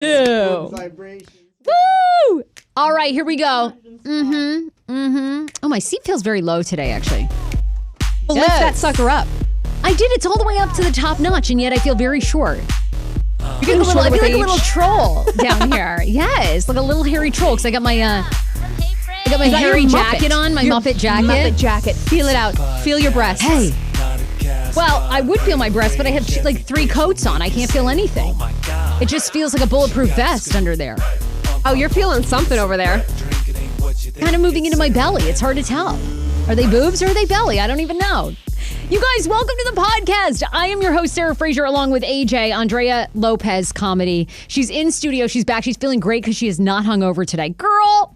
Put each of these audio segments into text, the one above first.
Ew. Woo! All right, here we go. Oh, my seat feels very low today, actually. Well, lift that sucker up. I did. It's all the way up to the top notch, and yet I feel very short. I feel like a little troll down here. Yes, like a little hairy troll, because I got my hairy jacket on, my Muppet jacket. Muppet jacket. Feel it out. Feel your breasts. Hey. Well, I would feel my breasts, but I have like 3 coats on. I can't feel anything. It just feels like a bulletproof vest under there. Oh, you're feeling something over there. Kind of moving into my belly. It's hard to tell. Are they boobs or are they belly? I don't even know. You guys, welcome to the podcast. I am your host, Sarah Fraser, along with AJ, Andrea Lopez Comedy. She's in studio. She's back. She's feeling great because she is not hungover today. Girl,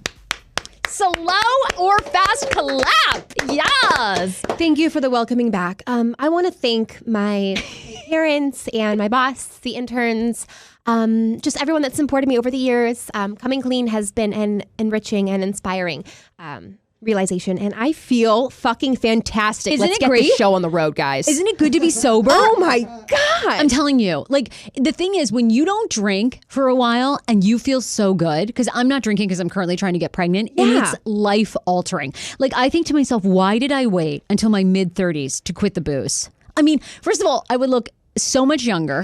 slow or fast clap. Yes. Thank you for the welcoming back. I want to thank my parents and my boss, the interns, just everyone that supported me over the years. Coming clean has been an enriching and inspiring realization, and I feel fucking fantastic. Isn't Let's it get great? this show on the road, guys. Isn't it good to be sober? Oh my God. I'm telling you, like, the thing is, when you don't drink for a while and you feel so good, because I'm not drinking because I'm currently trying to get pregnant, and it's life altering. Like, I think to myself, why did I wait until my mid-30s to quit the booze? I mean, first of all, I would look so much younger.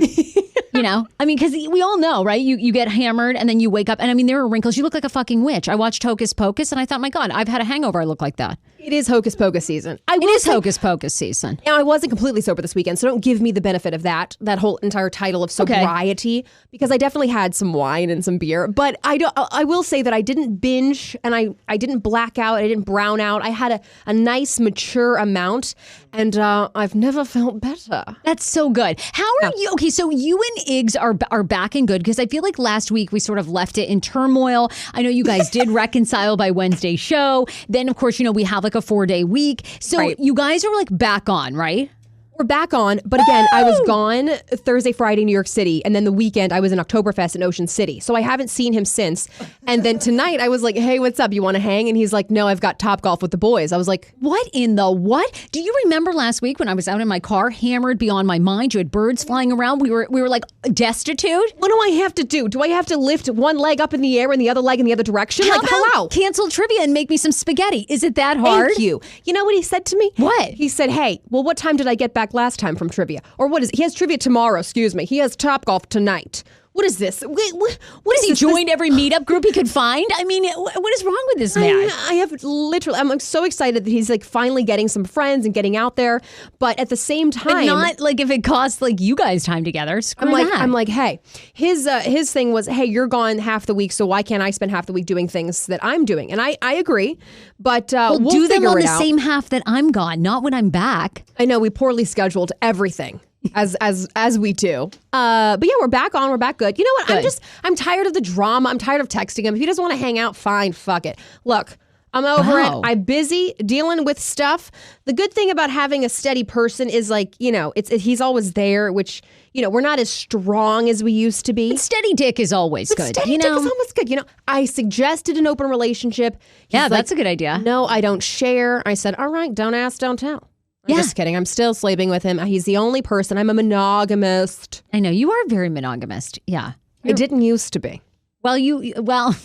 You know, I mean, because we all know, right? You get hammered and then you wake up and I mean, there are wrinkles. You look like a fucking witch. I watched Hocus Pocus and I thought, my God, I've had a hangover. I look like that. It is Hocus Pocus season. It is Hocus Pocus season. Now, I wasn't completely sober this weekend, so don't give me the benefit of that whole entire title of sobriety, because I definitely had some wine and some beer. But I will say that I didn't binge and I didn't black out. I didn't brown out. I had a nice, mature amount, and I've never felt better. That's so good. How are you? Okay, so you and Iggs are back and good, because I feel like last week we sort of left it in turmoil. I know you guys did reconcile by Wednesday's show. Then, of course, you know, we have like a 4-day week. So you guys are like back on, right? We're back on, but again, I was gone Thursday, Friday, New York City, and then the weekend I was in Oktoberfest in Ocean City. So I haven't seen him since. And then tonight I was like, hey, what's up? You want to hang? And he's like, no, I've got Topgolf with the boys. I was like, what in the what? Do you remember last week when I was out in my car, hammered beyond my mind? You had birds flying around. We were like destitute. What do I have to do? Do I have to lift one leg up in the air and the other leg in the other direction? How like, about hello. Cancel trivia and make me some spaghetti? Is it that hard? Thank you. You know what he said to me? What? He said, hey, well, what time did I get back last time from trivia? Or what is it? He has trivia tomorrow, excuse me. He has Topgolf tonight. What is this? What is he this? Joined every meetup group he could find? I mean, what is wrong with this man? I have literally, I'm so excited that he's like finally getting some friends and getting out there. But at the same time, but not like if it costs like you guys time together. I'm like, hey, his thing was, hey, you're gone half the week, so why can't I spend half the week doing things that I'm doing? And I agree, but we'll do them on the out. same half that I'm gone, not when I'm back. I know we poorly scheduled everything. as we do. But yeah, we're back good. You know what? Good. I'm tired of the drama. I'm tired of texting him. If he doesn't want to hang out, fine, fuck it. Look, I'm over it. I'm busy dealing with stuff. The good thing about having a steady person is like, you know, he's always there, which, you know, we're not as strong as we used to be. But steady dick is always good. Steady dick is always good. You know, I suggested an open relationship. Yeah, that's a good idea. No, I don't share. I said, all right, don't ask, don't tell. I'm just kidding. I'm still sleeping with him. He's the only person. I'm a monogamist. I know. You are very monogamist. Yeah. I didn't used to be. Well,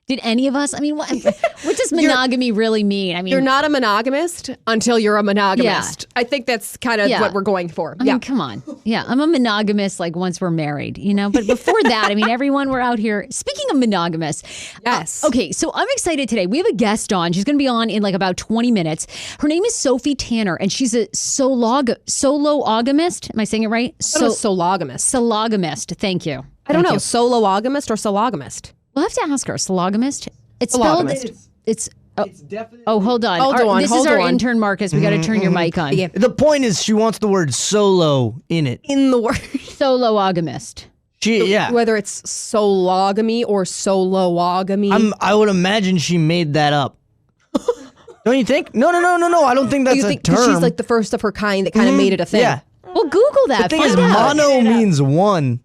did any of us? I mean, what does monogamy really mean? I mean, you're not a monogamist until you're a monogamist. Yeah. I think that's kind of what we're going for. I mean, come on. Yeah, I'm a monogamist like once we're married, you know? But before that, I mean, everyone we're out here. Speaking of monogamous. Yes. Okay, so I'm excited today. We have a guest on. She's going to be on in like about 20 minutes. Her name is Sophie Tanner, and she's a sologamist. Am I saying it right? Sologamist. Sologamist. Thank you. I don't know. Sologamist or sologamist? We'll have to ask her. Sologamist? It's spelled. It's definitely. Oh, hold on. This is our intern, Marcus. We got to turn your mic on. Yeah. The point is, she wants the word solo in it. In the word. Sologamist. Whether it's sologamy or soloagamy. I would imagine she made that up. Don't you think? No. I don't think that's a term. She's like the first of her kind that kind of made it a thing. Yeah. Well, Google that. The thing is, mono means one.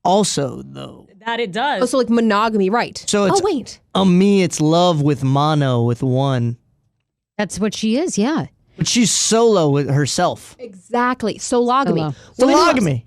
Also, though. That it does. Oh, so like monogamy, right? So it's it's love with mono with one. That's what she is, yeah. But she's solo with herself. Exactly. Sologamy. Sologamy.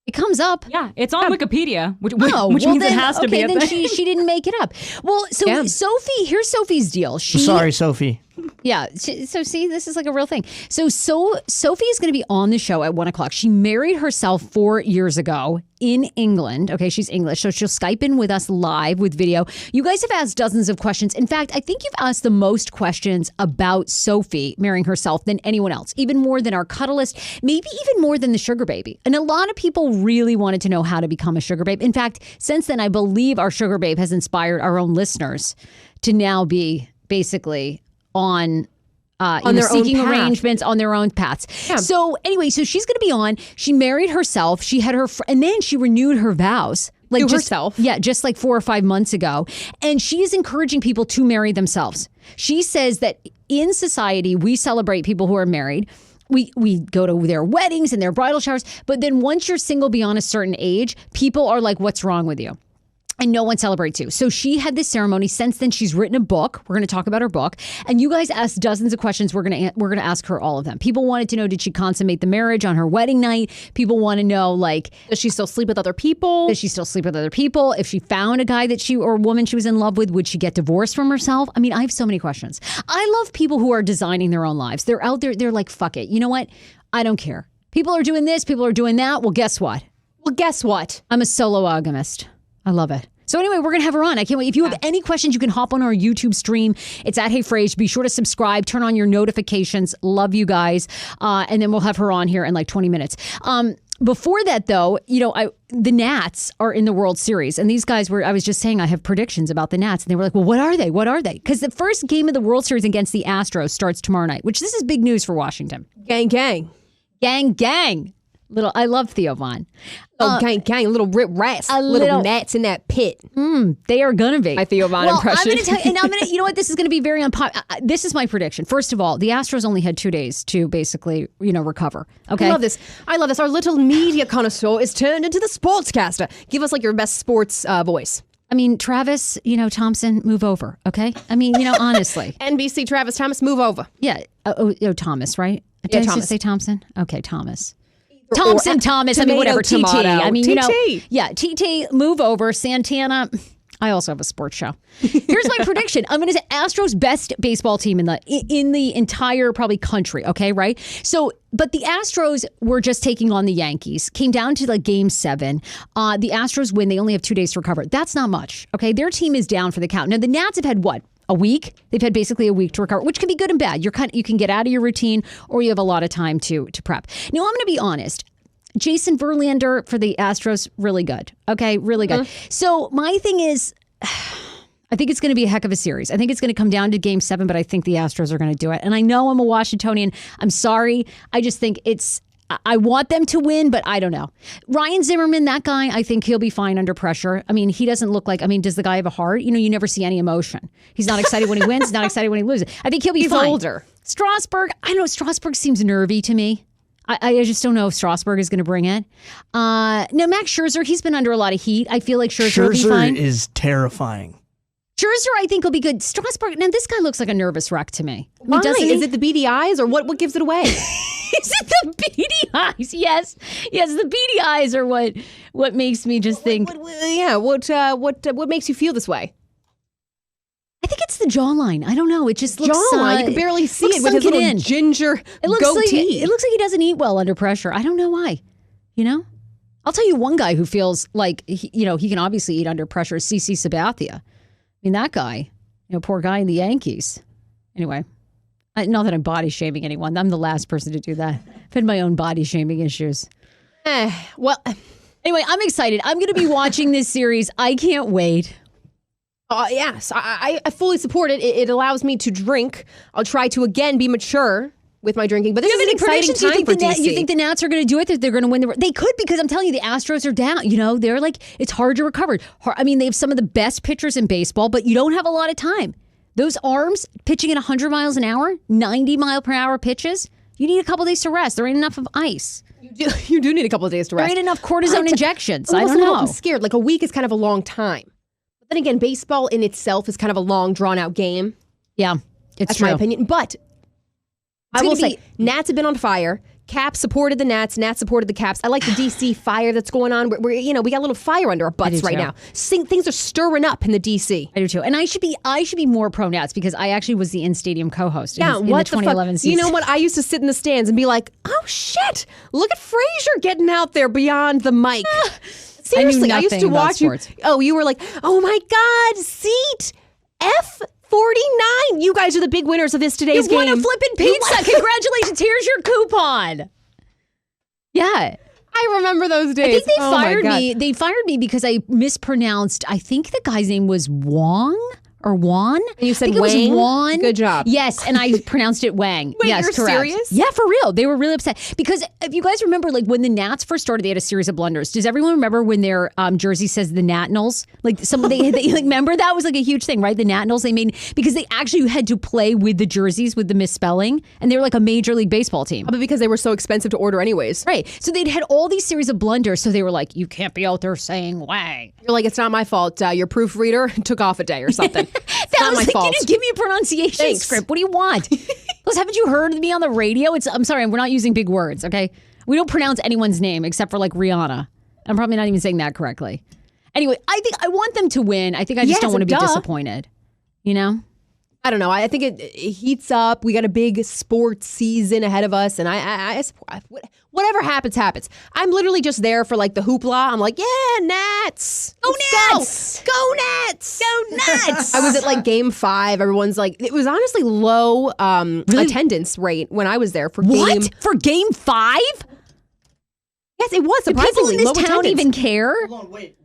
It comes up. Yeah, it's on Wikipedia, which Oh, means then, it has to be a then thing. she didn't make it up. Well, so Damn. Sophie, here's Sophie's deal. Sorry, Sophie. Yeah. So see, this is like a real thing. So Sophie is going to be on the show at 1 o'clock. She married herself 4 years ago in England. Okay, she's English, so she'll Skype in with us live with video. You guys have asked dozens of questions. In fact, I think you've asked the most questions about Sophie marrying herself than anyone else, even more than our cuddlist, maybe even more than the sugar baby. And a lot of people really wanted to know how to become a sugar babe. In fact, since then, I believe our sugar babe has inspired our own listeners to now be basically on their seeking own path. arrangements on their own paths. Yeah. So anyway, so she's going to be on. She married herself. She had her, and then she renewed her vows. To herself. Yeah, just like 4 or 5 months ago. And she is encouraging people to marry themselves. She says that in society, we celebrate people who are married. We go to their weddings and their bridal showers. But then once you're single beyond a certain age, people are like, what's wrong with you? And no one celebrates you. So she had this ceremony. Since then, she's written a book. We're going to talk about her book. And you guys asked dozens of questions. We're going to ask her all of them. People wanted to know, did she consummate the marriage on her wedding night? People want to know, like, Does she still sleep with other people? does she still sleep with other people? If she found a guy or a woman she was in love with, would she get divorced from herself? I mean, I have so many questions. I love people who are designing their own lives. They're out there. They're like, fuck it. You know what? I don't care. People are doing this. People are doing that. Well, guess what? I'm a sologamist. I love it. So anyway, we're going to have her on. I can't wait. If you have any questions, you can hop on our YouTube stream. It's at Hey Frase. Be sure to subscribe. Turn on your notifications. Love you guys. And then we'll have her on here in like 20 minutes. Before that, though, the Nats are in the World Series. And these guys I was just saying, I have predictions about the Nats. And they were like, well, what are they? What are they? Because the first game of the World Series against the Astros starts tomorrow night, which this is big news for Washington. Gang, gang. Gang, gang. I love Theo Von. Gang, gang. Little rip rats. Little gnats in that pit. They are going to be. My Theo Von impression. I'm going to tell you, and you know what? This is going to be very unpopular. This is my prediction. First of all, the Astros only had 2 days to basically, recover. Okay. I love this. Our little media connoisseur is turned into the sportscaster. Give us like your best sports voice. I mean, Travis, Thompson, move over. Okay. I mean, honestly. NBC Travis Thomas, move over. Yeah. Thomas, right? Did I Thomas. just say Thompson? Okay, Thomas. Thomas, I mean, whatever, TT. tomato. I mean, TT. TT, move over. Santana, I also have a sports show. Here's my prediction. I'm going to say Astros best baseball team in the entire probably country, okay, right? So, but the Astros were just taking on the Yankees. Came down to like game 7. The Astros win. They only have 2 days to recover. That's not much, okay? Their team is down for the count. Now, the Nats have had what? A week? They've had basically a week to recover, which can be good and bad. You can get out of your routine, or you have a lot of time to prep. Now, I'm going to be honest. Jason Verlander for the Astros, really good. Okay, really good. So my thing is, I think it's going to be a heck of a series. I think it's going to come down to game 7, but I think the Astros are going to do it. And I know I'm a Washingtonian. I'm sorry. I just think I want them to win, but I don't know. Ryan Zimmerman, that guy, I think he'll be fine under pressure. I mean, he doesn't look like, does the guy have a heart? You never see any emotion. He's not excited when he wins. He's not excited when he loses. I think he'll be fine. He's older. Strasburg, I don't know. Strasburg seems nervy to me. I just don't know if Strasburg is going to bring it. No, Max Scherzer, he's been under a lot of heat. I feel like Scherzer will be fine. Scherzer is terrifying. Scherzer, I think, will be good. Strasburg, now this guy looks like a nervous wreck to me. Why? Doesn't he? Is it the beady eyes or what gives it away? Is it the beady eyes? Yes, the beady eyes are what makes me just think. What makes you feel this way? I think it's the jawline. I don't know. It just looks jawline. You can barely see it with his little ginger goatee. It looks like he doesn't eat well under pressure. I don't know why. I'll tell you one guy who feels like he can obviously eat under pressure is CC Sabathia. I mean, that guy, poor guy in the Yankees. Anyway, not that I'm body shaming anyone. I'm the last person to do that. I've had my own body shaming issues. Well, anyway, I'm excited. I'm going to be watching this series. I can't wait. Yes, I fully support it. It allows me to drink. I'll try to again be mature with my drinking. But this is an exciting time for DC. You think the Nats are going to do it? That they're going to win They could, because I'm telling you, the Astros are down. They're like, it's hard to recover. I mean, they have some of the best pitchers in baseball, but you don't have a lot of time. Those arms pitching at 100 miles an hour, 90 mile per hour pitches. You need a couple days to rest. There ain't enough of ice. You do need a couple of days to rest. There ain't enough cortisone injections. I don't know. I'm scared. Like a week is kind of a long time. But then again, baseball in itself is kind of a long, drawn-out game. Yeah, That's my opinion. But I will say, Nats have been on fire. Caps supported the Nats. Nats supported the Caps. I like the DC fire that's going on. We got a little fire under our butts right now. Things are stirring up in the DC. I do too. And I should be more pro Nats because I actually was the in-stadium co-host in the what 2011 the fuck? season. You know what? I used to sit in the stands and be like, oh shit, look at Fraser getting out there beyond the mic. Seriously, I used to watch you. Oh, you were like, oh my God, seat F49. You guys are the big winners of today's game. You won a flippin' pizza. Congratulations. Here's your coupon. Yeah. I remember those days. I think they fired me. They fired me because I mispronounced. I think the guy's name was Wong or Juan. And you said I think Wang? It was Juan. Good job. Yes, and I pronounced it Wang. Wait, yes, you're correct. serious? Yeah, for real. They were really upset because if you guys remember, like when the Nats first started, they had a series of blunders. Does everyone remember when their jersey says the Nationals? Like they remember that was like a huge thing, right? The Nationals they made because they actually had to play with the jerseys with the misspelling, and they were like a Major League Baseball team. But because they were so expensive to order anyways. Right. So they'd had all these series of blunders. So they were like, you can't be out there saying Wang. You're like, it's not my fault. Your proofreader took off a day or something. It's not my fault. You just give me a pronunciation script. What do you want? Plus, haven't you heard me on the radio? I'm sorry, we're not using big words, okay? We don't pronounce anyone's name except for like Rihanna. I'm probably not even saying that correctly. Anyway, I think I want them to win. I think I just don't want to be disappointed. You know? I don't know. I think it heats up. We got a big sports season ahead of us, and I whatever happens, happens. I'm literally just there for like the hoopla. I'm like, yeah, Nats, go Nats, go Nats, go Nats. I was at like Game 5. Everyone's like, it was honestly low attendance rate when I was there for for Game 5. Yes, it was surprisingly Do people in this low town attendance. even care? Hold on, wait.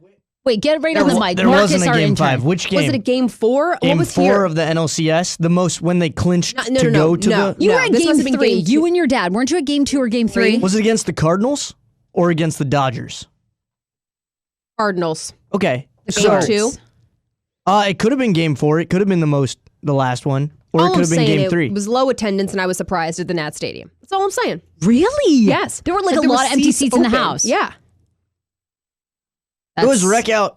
Wait, get right on the mic. There Marcus, wasn't a our Game intern. 5. Which game? Was it a Game 4? Game what was 4 here? of the NLCS? The most when they clinched to no, go to the... You were at this Game must have been 3. Game 2. You and your dad. Weren't you at Game 2 or Game 3? Was it against the Cardinals or against the Dodgers? Cardinals. Okay. Game 2? It could have been Game 4. It could have been the last one. Or it could have been Game 3. It was low attendance, and I was surprised at the Nats Stadium. That's all I'm saying. Really? Yes. There were like a there lot of empty seats in the open. house. Yeah. It was record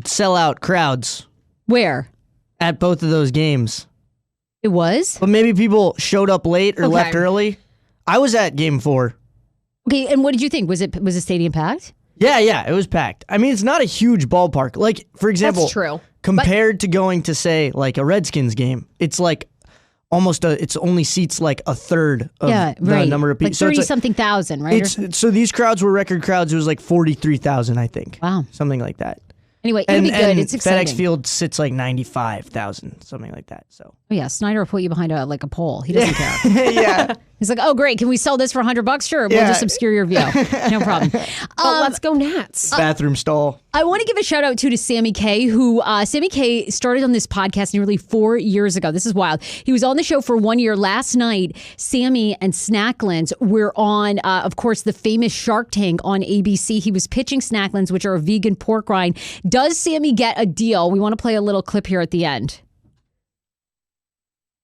sellout crowds Where? at both of those games. It was? But maybe people showed up late or left early. I was at Game 4. Okay, and what did you think? Was the stadium packed? Yeah, it was packed. I mean, it's not a huge ballpark. Like, for example, That's true. Compared to going to, say, like a Redskins game, it's like it's only seats like a third of the number of people. Like 30-something thousand, right? So these crowds were record crowds. It was like 43,000, I think. Wow. Something like that. Anyway, it'll be good. It's exciting. FedEx Field sits like 95,000, something like that. So. Oh yeah, Snyder will put you behind a pole. He doesn't care. Yeah. He's like, oh great, can we sell this for $100? Sure, we'll just obscure your view. No problem. Let's go Nats. Bathroom stall. I want to give a shout out to Sammy K, who Sammy K started on this podcast nearly 4 years ago. This is wild. He was on the show for 1 year. Last night, Sammy and Snacklands were on, of course, the famous Shark Tank on ABC. He was pitching Snacklands, which are a vegan pork rind. Does Sammy get a deal? We want to play a little clip here at the end.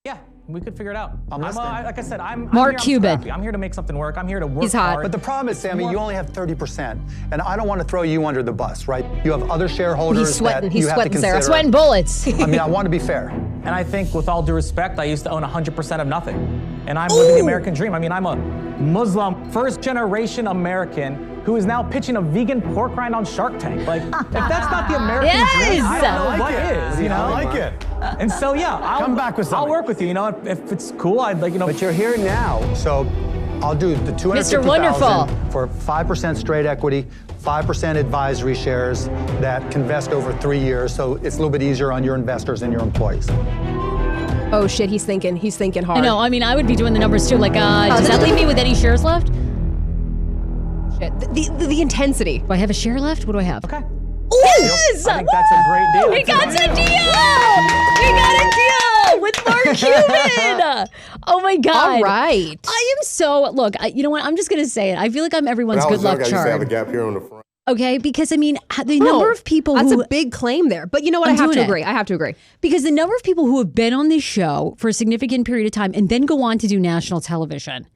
Yeah, we could figure it out. Like I said, Mark Cuban. I'm here to make something work. I'm here to work He's hot. hard. But the problem is, Sammy, you only have 30%. And I don't want to throw you under the bus, right? You have other shareholders He's sweating. that He's you have to sweating, Sarah. consider. Sweating bullets. I mean, I want to be fair. And I think, with all due respect, I used to own 100% of nothing. And I'm living the American dream. I mean, I'm a Muslim, first-generation American who is now pitching a vegan pork rind on Shark Tank. Like, if that's not the American dream, I don't know what is, you know? I like it. And so, yeah, Come back with something. I'll work with you, you know? If it's cool, I'd like, you know. But you're here now, so I'll do the Mr. Wonderful. $250,000 for 5% straight equity, 5% advisory shares that can vest over 3 years, so it's a little bit easier on your investors and your employees. Oh shit, he's thinking hard. I know. I mean, I would be doing the numbers too. Like, does that leave me with any shares left? Shit. The intensity. Do I have a share left? What do I have? Okay. Yes! I think that's a great deal. We got a deal! We got a deal with Mark Cuban! Oh my God. All right. I am so, look, you know what? I'm just going to say it. I feel like I'm everyone's good luck I used to have a charm. gap here on the front. Okay? Because, I mean, the number of people That's who... a big claim there. But you know what? I'm I have doing to it. agree. I have to agree. Because the number of people who have been on this show for a significant period of time and then go on to do national television.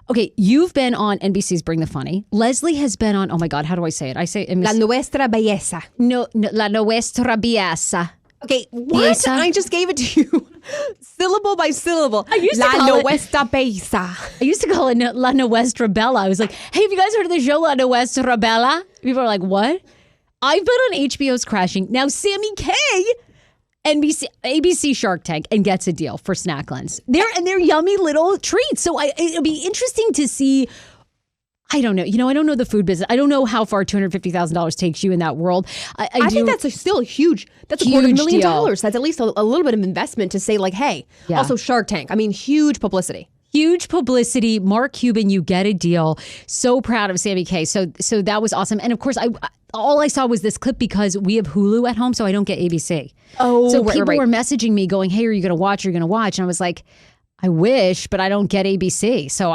Okay, you've been on NBC's Bring the Funny. Leslie has been on, oh my God, how do I say it? I say it. La nuestra belleza. No, La Nuestra Belleza. Okay, what? Belleza? I just gave it to you. Syllable by syllable. I used to La call it- Nuestra Besa. I used to call it La Nuestra Bella. I was like, hey, have you guys heard of the show La Nuestra Bella? People are like, what? I've been on HBO's Crashing. Now, Sammy K, ABC Shark Tank, and gets a deal for Snacklins. They're yummy little treats. So it'll be interesting to see. I don't know. I don't know the food business. I don't know how far $250,000 takes you in that world. I think that's still huge. That's Huge $250,000. deal. That's at least a little bit of investment to say, like, hey, Yeah. also Shark Tank. I mean, huge publicity. Huge publicity. Mark Cuban, you get a deal. So proud of Sammy K. So that was awesome. And of course, all I saw was this clip because we have Hulu at home, so I don't get ABC. Oh, so right, people right. were messaging me going, hey, are you going to watch? Are you going to watch? And I was like, I wish, but I don't get ABC. So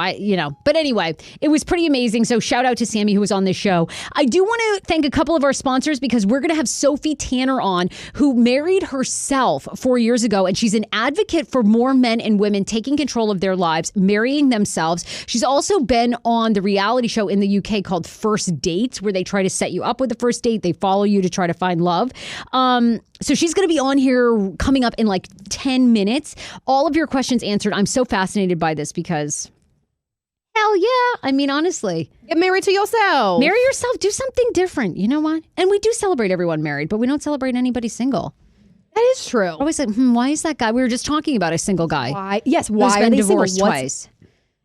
but anyway, it was pretty amazing. So shout out to Sammy who was on this show. I do want to thank a couple of our sponsors because we're going to have Sophie Tanner on, who married herself 4 years ago. And she's an advocate for more men and women taking control of their lives, marrying themselves. She's also been on the reality show in the UK called First Dates, where they try to set you up with the first date. They follow you to try to find love. So she's going to be on here coming up in like 10 minutes. All of your questions answered. I'm so fascinated by this because, hell yeah. I mean, honestly. Get married to yourself. Marry yourself. Do something different. You know what? And we do celebrate everyone married, but we don't celebrate anybody single. That is true. Always like, why is that guy? We were just talking about a single guy. Why? Yes, Who's why are been they divorced single? twice.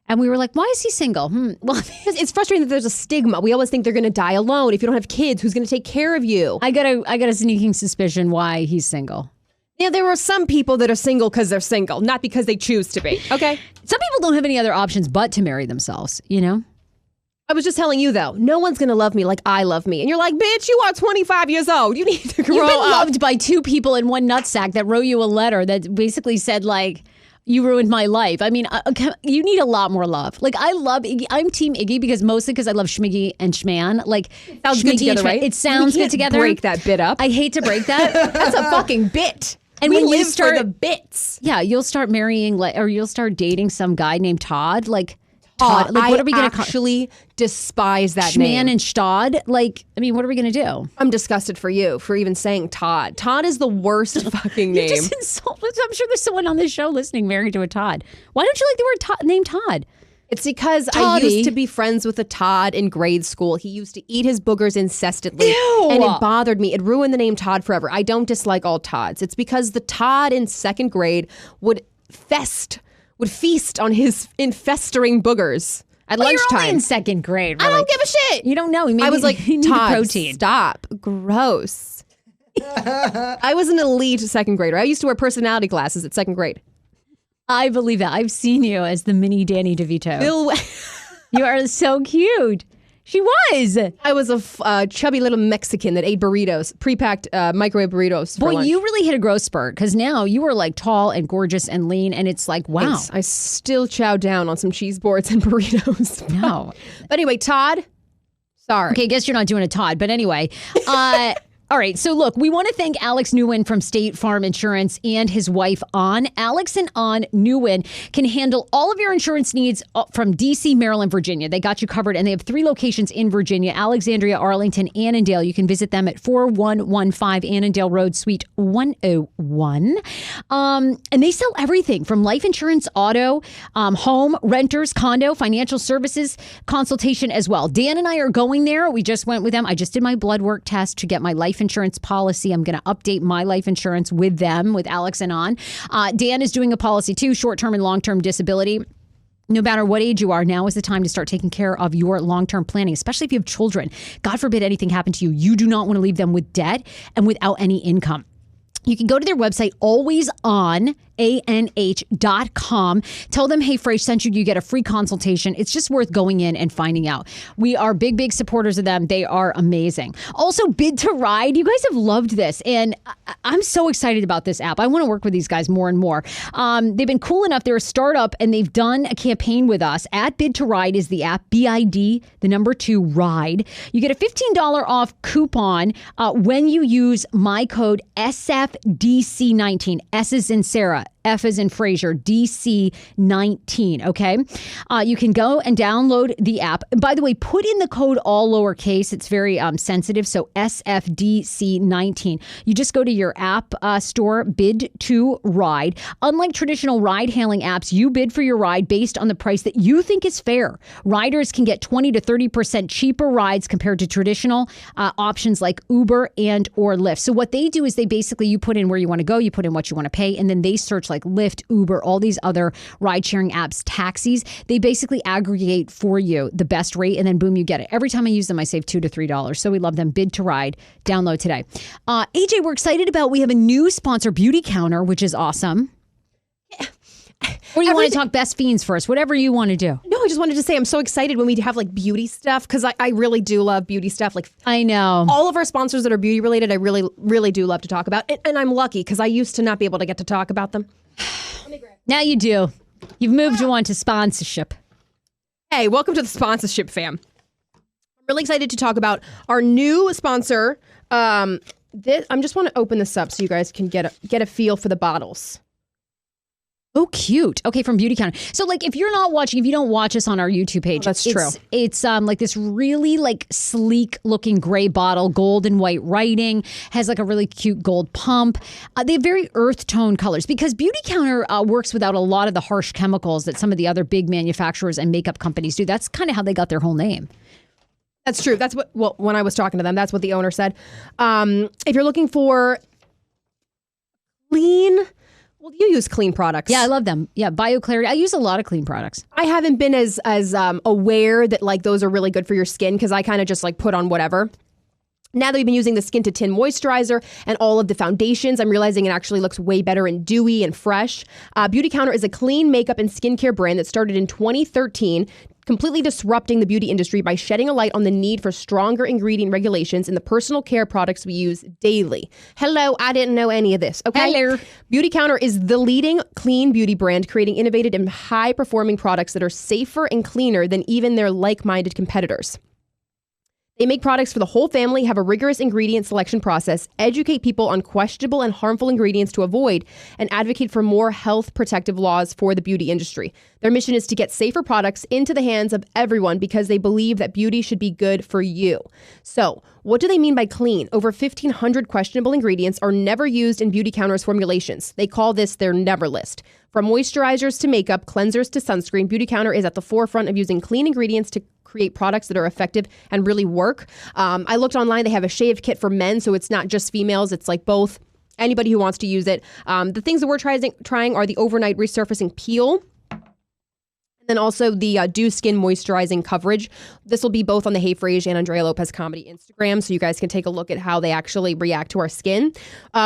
And we were like, why is he single? Well, Because it's frustrating that there's a stigma. We always think they're going to die alone. If you don't have kids, who's going to take care of you? I got a sneaking suspicion why he's single. Yeah, there are some people that are single because they're single, not because they choose to be. Okay? Some people don't have any other options but to marry themselves, you know? I was just telling you, though, no one's going to love me like I love me. And you're like, bitch, you are 25 years old. You need to grow You've been up. loved by two people in one nutsack that wrote you a letter that basically said, like, you ruined my life. I mean, you need a lot more love. Like, I love Iggy. I'm Team Iggy mostly because I love Schmiggy and Schman. Like, Sounds good Schmiggy together, and Schman. right? It sounds We good can't together. break that bit up. I hate to break that. That's a fucking bit. And we when you live start for the bits. Yeah, you'll start marrying, or you'll start dating some guy named Todd. Like, Todd. Like, what are we going to call actually despise that Schman name. and Stod? Like, I mean, what are we going to do? I'm disgusted for you for even saying Todd. Todd is the worst fucking name. You just insult. I'm sure there's someone on this show listening married to a Todd. Why don't you like the word name Todd? It's because Toddy. I used to be friends with a Todd in grade school. He used to eat his boogers incessantly. Ew. And it bothered me. It ruined the name Todd forever. I don't dislike all Todds. It's because the Todd in second grade would feast on his infestering boogers at Well, you're lunchtime. only in second grade. Really. I don't give a shit. You don't know. Maybe I was like, you need Todd, protein. stop. Gross. I was an elite second grader. I used to wear personality glasses at second grade. I believe that. I've seen you as the mini Danny DeVito. Bill, You are so cute. She was. I was a chubby little Mexican that ate burritos, pre-packed microwave burritos for Boy, lunch. you really hit a growth spurt because now you are like tall and gorgeous and lean, and it's like, wow. Thanks. I still chow down on some cheese boards and burritos. No. But anyway, Todd, sorry. Okay, guess you're not doing a Todd, but anyway. All right, so look, we want to thank Alex Nguyen from State Farm Insurance and his wife, An. Alex and An Nguyen can handle all of your insurance needs from D.C., Maryland, Virginia. They got you covered, and they have 3 locations in Virginia, Alexandria, Arlington, Annandale. You can visit them at 4115 Annandale Road, Suite 101. And they sell everything from life insurance, auto, home, renters, condo, financial services, consultation as well. Dan and I are going there. We just went with them. I just did my blood work test to get my life insurance policy. I'm going to update my life insurance with them, with Alex and An. Dan is doing a policy too, short-term and long-term disability. No matter what age you are, now is the time to start taking care of your long-term planning, especially if you have children. God forbid anything happen to you. You do not want to leave them with debt and without any income. You can go to their website, alwayson.com. Tell them, hey, Frase sent you. You get a free consultation. It's just worth going in and finding out. We are big, big supporters of them. They are amazing. Also, Bid to Ride. You guys have loved this, and I'm so excited about this app. I want to work with these guys more and more. They've been cool enough. They're a startup, and they've done a campaign with us. At Bid to Ride is the app, BID, the number 2, RIDE. You get a $15 off coupon when you use my code SFDC19. S is in Sarah. F as in Fraser, DC19. Okay. You can go and download the app. By the way, put in the code all lowercase. It's very sensitive. So SFDC19. You just go to your app store, bid to ride. Unlike traditional ride hailing apps, you bid for your ride based on the price that you think is fair. Riders can get 20 to 30% cheaper rides compared to traditional options like Uber and or Lyft. So what they do is they basically, you put in where you want to go, you put in what you want to pay, and then they search like Lyft, Uber, all these other ride sharing apps, taxis. They basically aggregate for you the best rate, and then boom, you get it. Every time I use them, I save $2 to $3. So we love them. Bid to ride. Download today. AJ, we're excited about, we have a new sponsor, Beauty Counter, which is awesome. Or do you want to talk best fiends first? Whatever you want to do. No, I just wanted to say I'm so excited when we have like beauty stuff, because I really do love beauty stuff. Like, I know. All of our sponsors that are beauty related, I really, really do love to talk about. And I'm lucky because I used to not be able to get to talk about them. Now you do. You've moved on to sponsorship. Hey, welcome to the sponsorship fam. I'm really excited to talk about our new sponsor. I just want to open this up so you guys can get a feel for the bottles. Oh, cute. Okay, from Beauty Counter. So, like, if you don't watch us on our YouTube page, that's true. It's like this really like sleek looking gray bottle, gold and white writing, has like a really cute gold pump. They have very earth tone colors because Beauty Counter works without a lot of the harsh chemicals that some of the other big manufacturers and makeup companies do. That's kind of how they got their whole name. That's true. That's what, when I was talking to them, that's what the owner said. If you're looking for clean... Well, you use clean products. Yeah, I love them. Yeah, BioClarity. I use a lot of clean products. I haven't been as aware that like those are really good for your skin because I kind of just like put on whatever. Now that we've been using the Skin to Tin moisturizer and all of the foundations, I'm realizing it actually looks way better and dewy and fresh. Beauty Counter is a clean makeup and skincare brand that started in 2013, completely disrupting the beauty industry by shedding a light on the need for stronger ingredient regulations in the personal care products we use daily. Hello, I didn't know any of this, okay? Hello. Beauty Counter is the leading clean beauty brand, creating innovative and high-performing products that are safer and cleaner than even their like-minded competitors. They make products for the whole family, have a rigorous ingredient selection process, educate people on questionable and harmful ingredients to avoid, and advocate for more health protective laws for the beauty industry. Their mission is to get safer products into the hands of everyone because they believe that beauty should be good for you. So, what do they mean by clean? Over 1,500 questionable ingredients are never used in Beauty Counter's formulations. They call this their never list. From moisturizers to makeup, cleansers to sunscreen, Beauty Counter is at the forefront of using clean ingredients to create products that are effective and really work. I looked online. They have a shave kit for men, so it's not just females. It's like both. Anybody who wants to use it. The things that we're trying are the overnight resurfacing peel. And then also the Dew Skin Moisturizing Coverage. This will be both on the Hey Frase and Andrea Lopez Comedy Instagram, so you guys can take a look at how they actually react to our skin.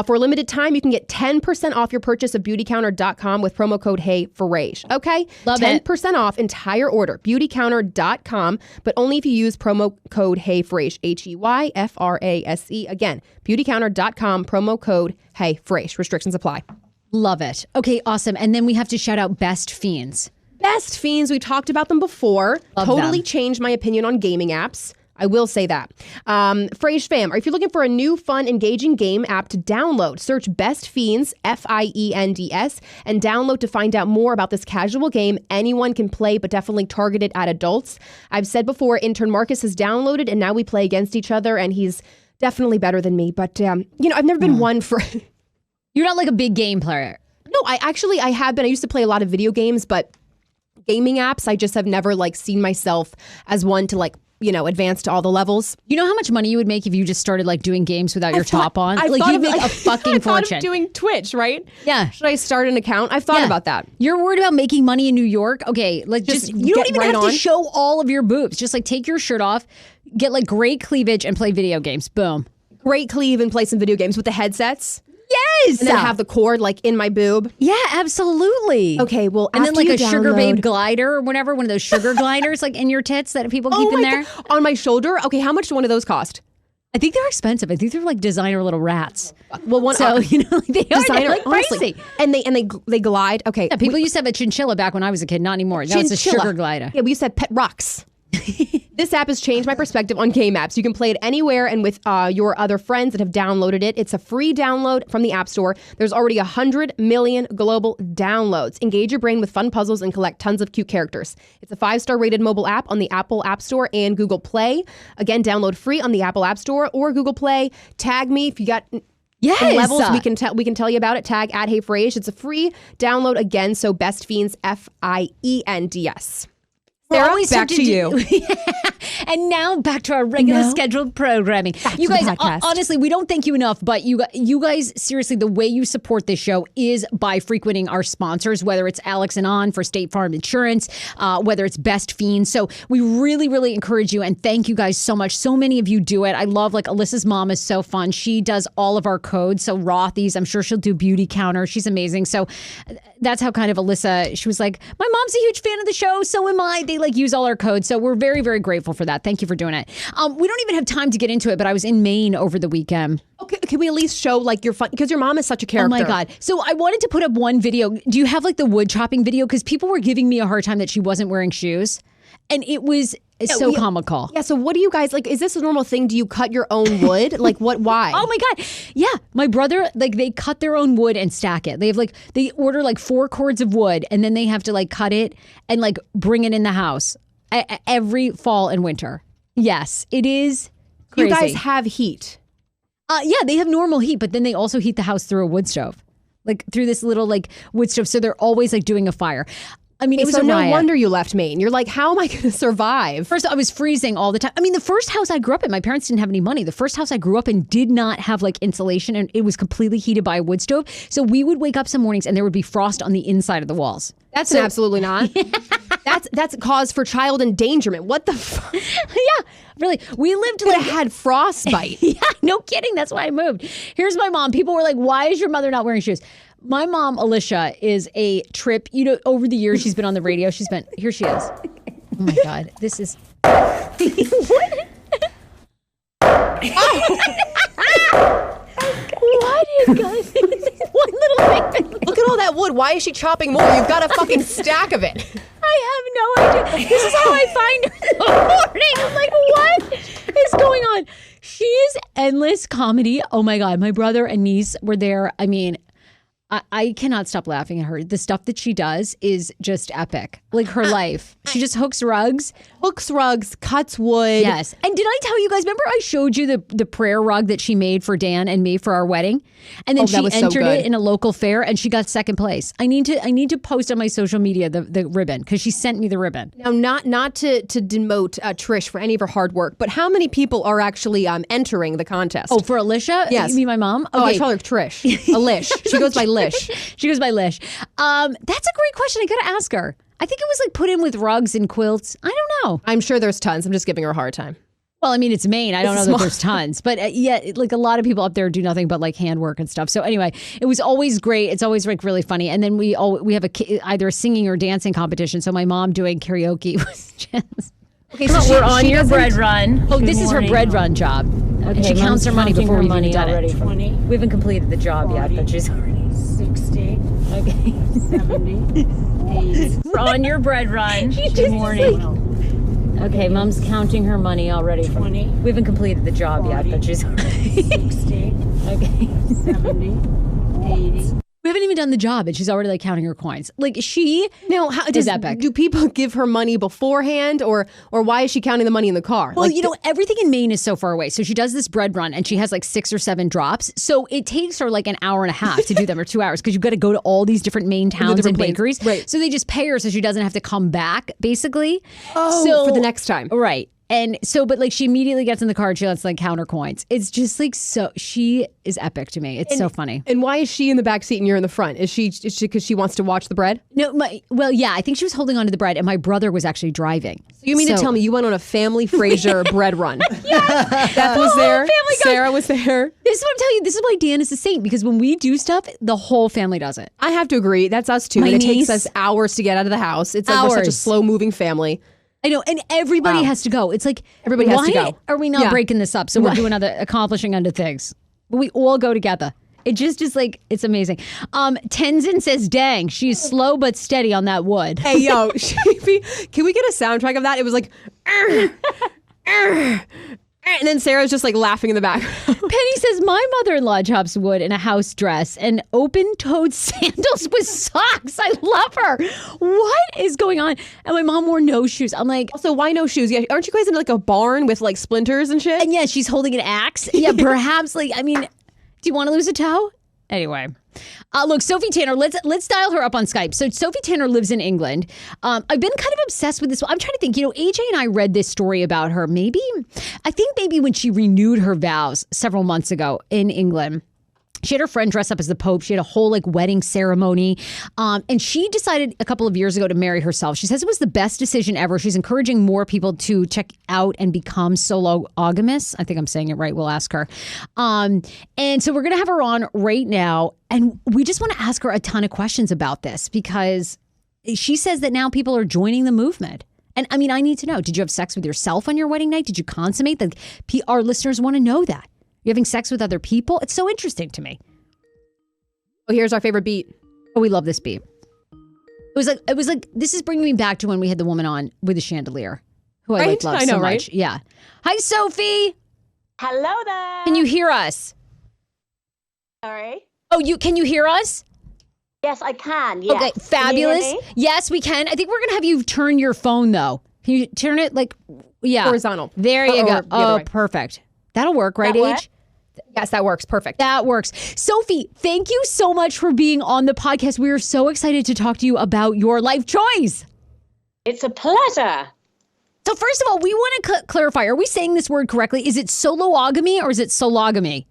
For a limited time, you can get 10% off your purchase of beautycounter.com with promo code Hey Frase. Okay? Love it. 10% off entire order. Beautycounter.com, but only if you use promo code Hey Frase. HEYFRASE. Again, beautycounter.com, promo code Hey Frase. Restrictions apply. Love it. Okay, awesome. And then we have to shout out Best Fiends. Best Fiends, we talked about them before. Love totally them. Changed my opinion on gaming apps. I will say that. Frase fam, if you're looking for a new, fun, engaging game app to download, search Best Fiends, Fiends, and download to find out more about this casual game anyone can play, but definitely targeted at adults. I've said before, intern Marcus has downloaded, and now we play against each other, and he's definitely better than me. But, I've never been one for... You're not like a big game player. No, I have been. I used to play a lot of video games, but gaming apps, I just have never seen myself as one to advance to all the levels. You know how much money you would make if you just started doing games without your top on? You'd make a fucking I fortune. thought of doing Twitch, right? Yeah. Should I start an account? I've thought about that. You're worried about making money in New York? Okay, just you don't get even right have on. to show all of your boobs. Just take your shirt off, get great cleavage, and play video games. Boom. Great cleave and play some video games with the headsets. Yes. And then have the cord in my boob. Yeah, absolutely. Okay, well, and then after a you sugar download- babe glider or whatever, one of those sugar gliders in your tits that people keep in there. God. On my shoulder? Okay, how much do one of those cost? I think they're expensive. I think they're designer little rats. Well, they are designer, they're honestly. pricey. And they glide. Okay. Yeah, people used to have a chinchilla back when I was a kid. Not anymore. Now it's a sugar glider. Yeah, we used to have pet rocks. This app has changed my perspective on game apps. You can play it anywhere and with your other friends that have downloaded it. It's a free download from the App Store. There's already 100 million global downloads. Engage your brain with fun puzzles and collect tons of cute characters. It's a 5-star rated mobile app on the Apple App Store and Google Play. Again, download free on the Apple App Store or Google Play. Tag me if you got levels. We can tell you about it. Tag @HeyFrase. It's a free download again. So Best Fiends, FIENDS. Sarah, back to you. And now back to our regular scheduled programming. You guys, honestly, we don't thank you enough, but you guys, seriously, the way you support this show is by frequenting our sponsors, whether it's Alex and On for State Farm Insurance, whether it's Best Fiends. So we really, really encourage you and thank you guys so much. So many of you do it. I love, like, Alyssa's mom is so fun. She does all of our codes. So Rothy's, I'm sure she'll do Beauty Counter. She's amazing. So that's how kind of Alyssa, she was like, my mom's a huge fan of the show. So am I. They like use all our codes. So we're very, very grateful for that. Thank you for doing it. We don't even have time to get into it, but I was in Maine over the weekend. Okay, can we at least show like your fun? Because your mom is such a character. Oh my God. So I wanted to put up one video. Do you have like the wood chopping video? Because people were giving me a hard time that she wasn't wearing shoes. And it was so comical. Yeah, so what do you guys, like, is this a normal thing? Do you cut your own wood? Like, why? Oh my God. Yeah. My brother, like, they cut their own wood and stack it. They have like, they order like 4 cords of wood and then they have to like cut it and like bring it in the house every fall and winter. Yes, it is crazy. You guys have heat. Yeah, they have normal heat, but then they also heat the house through a wood stove. Like through this little like wood stove. So they're always like doing a fire. I mean, it was so a riot. No wonder you left Maine. You're like, how am I going to survive? First, I was freezing all the time. I mean, the first house I grew up in, my parents didn't have any money. The first house I grew up in did not have like insulation and it was completely heated by a wood stove. So we would wake up some mornings and there would be frost on the inside of the walls. That's absolutely not. That's a cause for child endangerment. What the fuck? Yeah, really. We lived like had frostbite. Yeah, no kidding. That's why I moved. Here's my mom. People were like, why is your mother not wearing shoes? My mom, Alicia, is a trip. You know, over the years, she's been on the radio. She's been, here she is. Oh my God. This is. What? What is going one little thing? Look at all that wood. Why is she chopping more? You've got a fucking stack of it. I have no idea. This is how I find her in the morning. I'm like, what is going on? She's endless comedy. Oh my God. My brother and niece were there. I mean, I cannot stop laughing at her. The stuff that she does is just epic. Like her life. She just hooks rugs, cuts wood. Yes. And did I tell you guys, remember I showed you the prayer rug that she made for Dan and me for our wedding? And then she entered it in a local fair and she got second place. I need to post on my social media the ribbon because she sent me the ribbon. Now, not to demote Trish for any of her hard work, but how many people are actually entering the contest? Oh, for Alicia? Yes. You mean my mom? Okay. Oh, I call her Trish. Alish. She goes by Lish. She goes by Lish. That's a great question. I got to ask her. I think it was like put in with rugs and quilts. I don't know. I'm sure there's tons. I'm just giving her a hard time. Well, I mean, it's Maine. I don't know that there's tons. But yeah, like a lot of people up there do nothing but like handwork and stuff. So anyway, it was always great. It's always like really funny. And then we have either a singing or dancing competition. So my mom doing karaoke was just... Okay, so we're on your bread run. Oh, this is her bread run job. Okay, she counts her money before we've even done it. 20. We haven't completed the job 40, yet, but she's already 60. Okay. 70. 80. We're on your bread run. Good morning. Okay, Mom's counting her money already. 20. We haven't completed the job 40, yet, but she's already 60. Okay. 70. 80. We haven't even done the job and she's already like counting her coins. Like she is epic. Do people give her money beforehand or why is she counting the money in the car? Well, like, everything in Maine is so far away. So she does this bread run and she has like 6 or 7 drops. So it takes her like an hour and a half to do them or 2 hours because you've got to go to all these different Maine towns and bakeries. Right. So they just pay her so she doesn't have to come back basically. Oh, so, for the next time. Right. And so, but like she immediately gets in the car and she lets like count her coins. It's just like she is epic to me. It's so funny. And why is she in the back seat and you're in the front? Is she because she wants to watch the bread? No, yeah, I think she was holding onto the bread and my brother was actually driving. So you mean to tell me you went on a family Fraser bread run? Yes. Beth was there. Sarah was there. This is what I'm telling you. This is why Dan is a saint because when we do stuff, the whole family does it. I have to agree. That's us too. My and it niece, takes us hours to get out of the house. It's like we're such a slow moving family. I know, and everybody has to go. It's like everybody has to go. Are we not breaking this up? So we're doing accomplishing other things. But we all go together. It just is like it's amazing. Tenzin says, "Dang, she's slow but steady on that wood." Hey, yo, can we get a soundtrack of that? It was like, And then Sarah's just like laughing in the back. Penny says, my mother-in-law chops wood in a house dress and open-toed sandals with socks. I love her. What is going on? And my mom wore no shoes. I'm like, Also, why no shoes? Yeah, aren't you guys in like a barn with like splinters and shit? and yeah, she's holding an axe. Yeah, perhaps do you want to lose a toe? Anyway. Look, Sophie Tanner, let's dial her up on Skype. So Sophie Tanner lives in England. I've been kind of obsessed with this. I'm trying to think, AJ and I read this story about her. I think maybe when she renewed her vows several months ago in England. She had her friend dress up as the Pope. She had a whole wedding ceremony. And she decided a couple of years ago to marry herself. She says it was the best decision ever. She's encouraging more people to check out and become Sologamists. I think I'm saying it right. We'll ask her. And so we're going to have her on right now. And we just want to ask her a ton of questions about this because she says that now people are joining the movement. And I need to know, did you have sex with yourself on your wedding night? Did you consummate? Our listeners want to know that. You're having sex with other people? It's so interesting to me. Oh, here's our favorite beat. Oh, we love this beat. It was like this is bringing me back to when we had the woman on with the chandelier, who I love I know, so right? much. Yeah. Hi, Sophie. Hello there. Can you hear us? Sorry. Oh, can you hear us? Yes, I can. Yes. Okay, fabulous. Can you hear me? Yes, we can. I think we're gonna have you turn your phone though. Can you turn it Horizontal. There you go. Or the other way. Perfect. That'll work, right, That work? Age? Yes, that works. Perfect. That works. Sophie, thank you so much for being on the podcast. We are so excited to talk to you about your life choice. It's a pleasure. So first of all, we want to clarify, are we saying this word correctly? Is it sologamy or is it sologamy?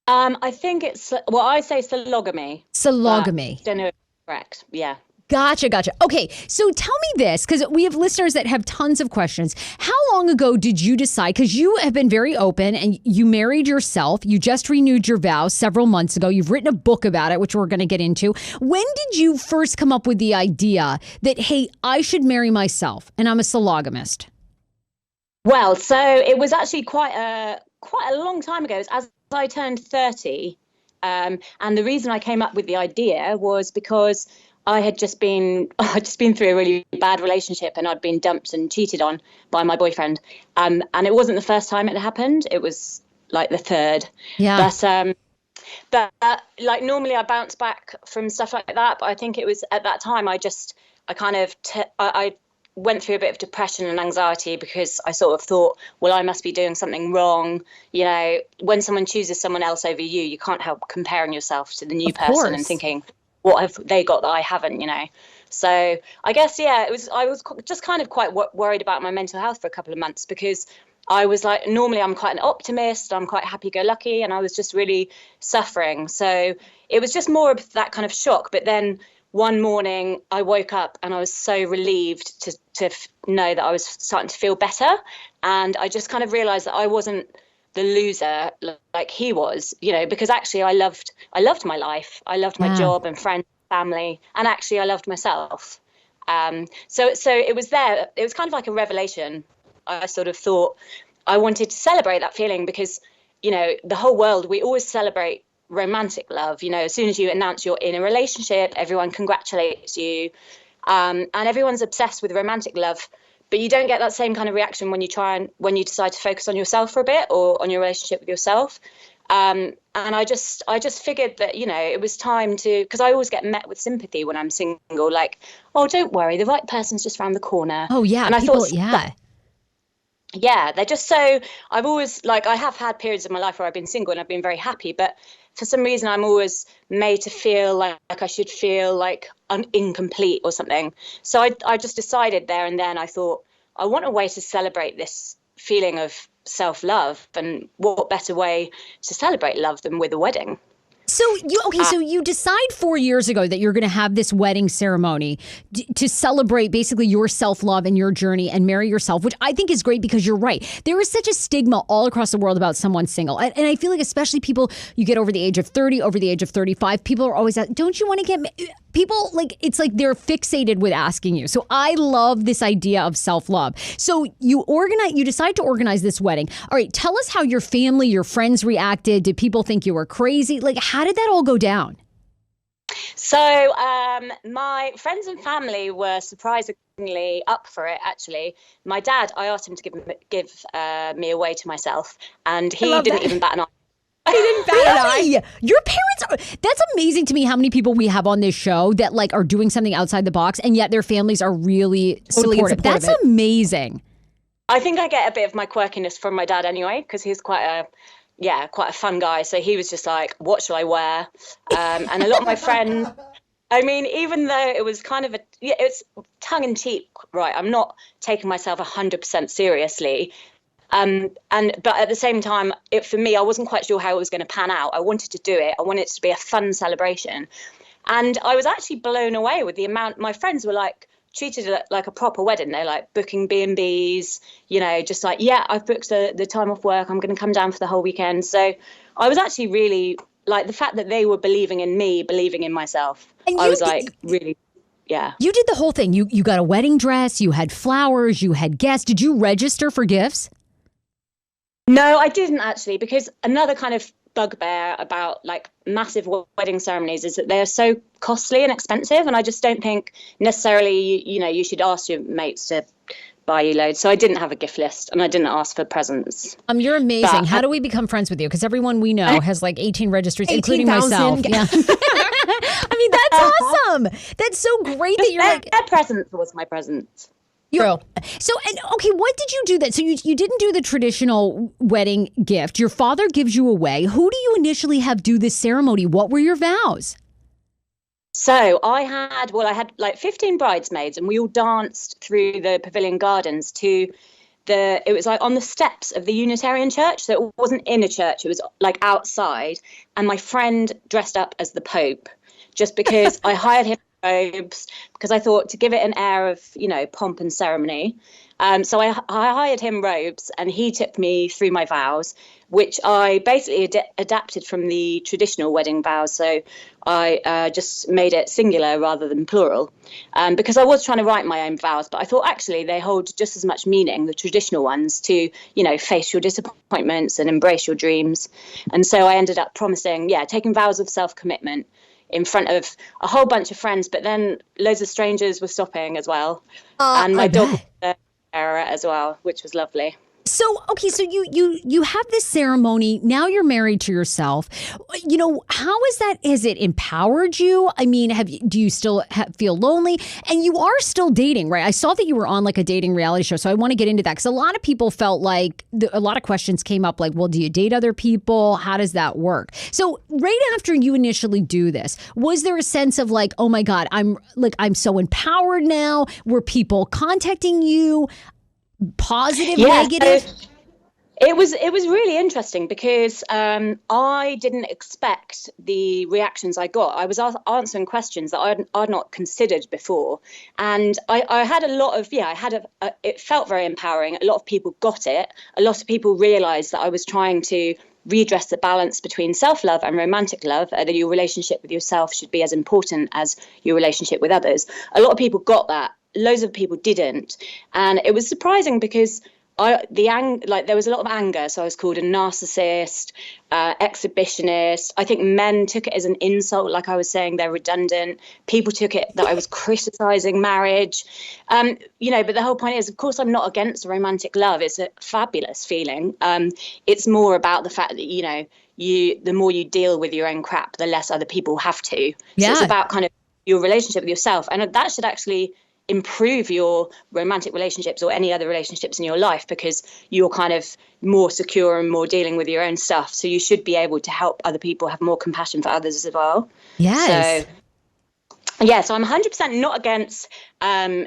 I think it's, I say sologamy. Sologamy. Don't know if it's correct. Yeah. Gotcha. Okay, so tell me this, because we have listeners that have tons of questions. How long ago did you decide, because you have been very open and you married yourself, you just renewed your vows several months ago, you've written a book about it, which we're going to get into. When did you first come up with the idea that, hey, I should marry myself and I'm a sologamist? Well, so it was actually quite a long time ago. It was as I turned 30. And the reason I came up with the idea was because I'd just been through a really bad relationship and I'd been dumped and cheated on by my boyfriend. And it wasn't the first time it happened. It was like the third. Yeah. But normally I bounce back from stuff like that. But I think it was at that time I went through a bit of depression and anxiety because I sort of thought, well, I must be doing something wrong. When someone chooses someone else over you, you can't help comparing yourself to the new person and thinking, what have they got that I haven't, So I guess, I was just kind of quite worried about my mental health for a couple of months because I was like, normally I'm quite an optimist, I'm quite happy-go-lucky, and I was just really suffering. So it was just more of that kind of shock. But then one morning I woke up and I was so relieved to know that I was starting to feel better. And I just kind of realized that I wasn't the loser like he was, because actually I loved my life. I loved my job and friends, family, and actually I loved myself. So it was there. It was kind of like a revelation. I sort of thought I wanted to celebrate that feeling because, the whole world, we always celebrate romantic love. As soon as you announce you're in a relationship, everyone congratulates you. And everyone's obsessed with romantic love. But you don't get that same kind of reaction when you decide to focus on yourself for a bit or on your relationship with yourself. And I just figured that, it was time to, because I always get met with sympathy when I'm single, like, oh, don't worry, the right person's just around the corner. Oh, yeah. And people, I thought, yeah, they're just so, I've always, I have had periods of my life where I've been single and I've been very happy, but for some reason I'm always made to feel like I should feel like I'm incomplete or something. So I just decided there and then, I thought, I want a way to celebrate this feeling of self-love, and what better way to celebrate love than with a wedding? So you decide 4 years ago that you're going to have this wedding ceremony to celebrate basically your self-love and your journey and marry yourself, which I think is great because you're right. There is such a stigma all across the world about someone single. And I feel like especially people, you get over the age of 30, over the age of 35, people are always asking, don't you want to get people it's like they're fixated with asking you. So I love this idea of self-love. So you decide to organize this wedding. All right, tell us how your family, your friends reacted. Did people think you were crazy? How did that all go down? So my friends and family were surprised up for it, actually. My dad, I asked him to give me away to myself, and he didn't even bat an eye. He didn't bat an eye. Your parents are, that's amazing to me how many people we have on this show that like are doing something outside the box and yet their families are really supportive. That's amazing. I think I get a bit of my quirkiness from my dad anyway, because he's quite a fun guy. So he was just like, what should I wear? And a lot of my friends, I mean, even though it was kind of it's tongue in cheek, right? I'm not taking myself 100% seriously. But at the same time, for me, I wasn't quite sure how it was going to pan out. I wanted to do it. I wanted it to be a fun celebration. And I was actually blown away with the amount. My friends were like, treated it like a proper wedding. They're like booking B&Bs, just like, yeah, I've booked the time off work. I'm going to come down for the whole weekend. So I was actually really like the fact that they were believing in me, believing in myself. I was like, really. Yeah. You did the whole thing. You got a wedding dress, you had flowers, you had guests. Did you register for gifts? No, I didn't actually, because another kind of bugbear about like massive wedding ceremonies is that they're so costly and expensive, and I just don't think necessarily you should ask your mates to buy you loads. So I didn't have a gift list and I didn't ask for presents. You're amazing. But how do we become friends with you? Because everyone we know has like 18 registries, including myself. Yeah. I mean, that's awesome. That's so great that you're like. Their present was my present. So, okay, what did you do then? So you didn't do the traditional wedding gift. Your father gives you away. Who do you initially have do this ceremony? What were your vows? So I had like 15 bridesmaids, and we all danced through the Pavilion Gardens to it was like on the steps of the Unitarian Church. So it wasn't in a church, it was like outside. And my friend dressed up as the Pope just because I hired him robes, because I thought to give it an air of, pomp and ceremony. So I hired him robes, and he took me through my vows, which I basically adapted from the traditional wedding vows. So I just made it singular rather than plural, because I was trying to write my own vows, but I thought actually they hold just as much meaning, the traditional ones, to, face your disappointments and embrace your dreams. And so I ended up promising, taking vows of self-commitment in front of a whole bunch of friends, but then loads of strangers were stopping as well. And my dog was there as well, which was lovely. So, okay, so you have this ceremony. Now you're married to yourself. How is that? Has it empowered you? I mean, do you still feel lonely? And you are still dating, right? I saw that you were on like a dating reality show. So I want to get into that, because a lot of people felt like a lot of questions came up like, well, do you date other people? How does that work? So right after you initially do this, was there a sense of like, oh my God, I'm so empowered now? Were people contacting you? Positive, negative? So it was really interesting because I didn't expect the reactions I got. I was answering questions that I'd not considered before, and I had a lot of it felt very empowering. A lot of people got it. A lot of people realized that I was trying to redress the balance between self-love and romantic love, that your relationship with yourself should be as important as your relationship with others. A lot of people got that. Loads of people didn't, and it was surprising because there was a lot of anger. So I was called a narcissist, exhibitionist. I think men took it as an insult, like I was saying they're redundant. People took it that I was criticizing marriage, but the whole point is, of course, I'm not against romantic love. It's a fabulous feeling. It's more about the fact that the more you deal with your own crap, the less other people have to. So it's about kind of your relationship with yourself, and that should actually improve your romantic relationships or any other relationships in your life, because you're kind of more secure and more dealing with your own stuff. So you should be able to help other people have more compassion for others as well. Yes. So I'm 100% not against, I'm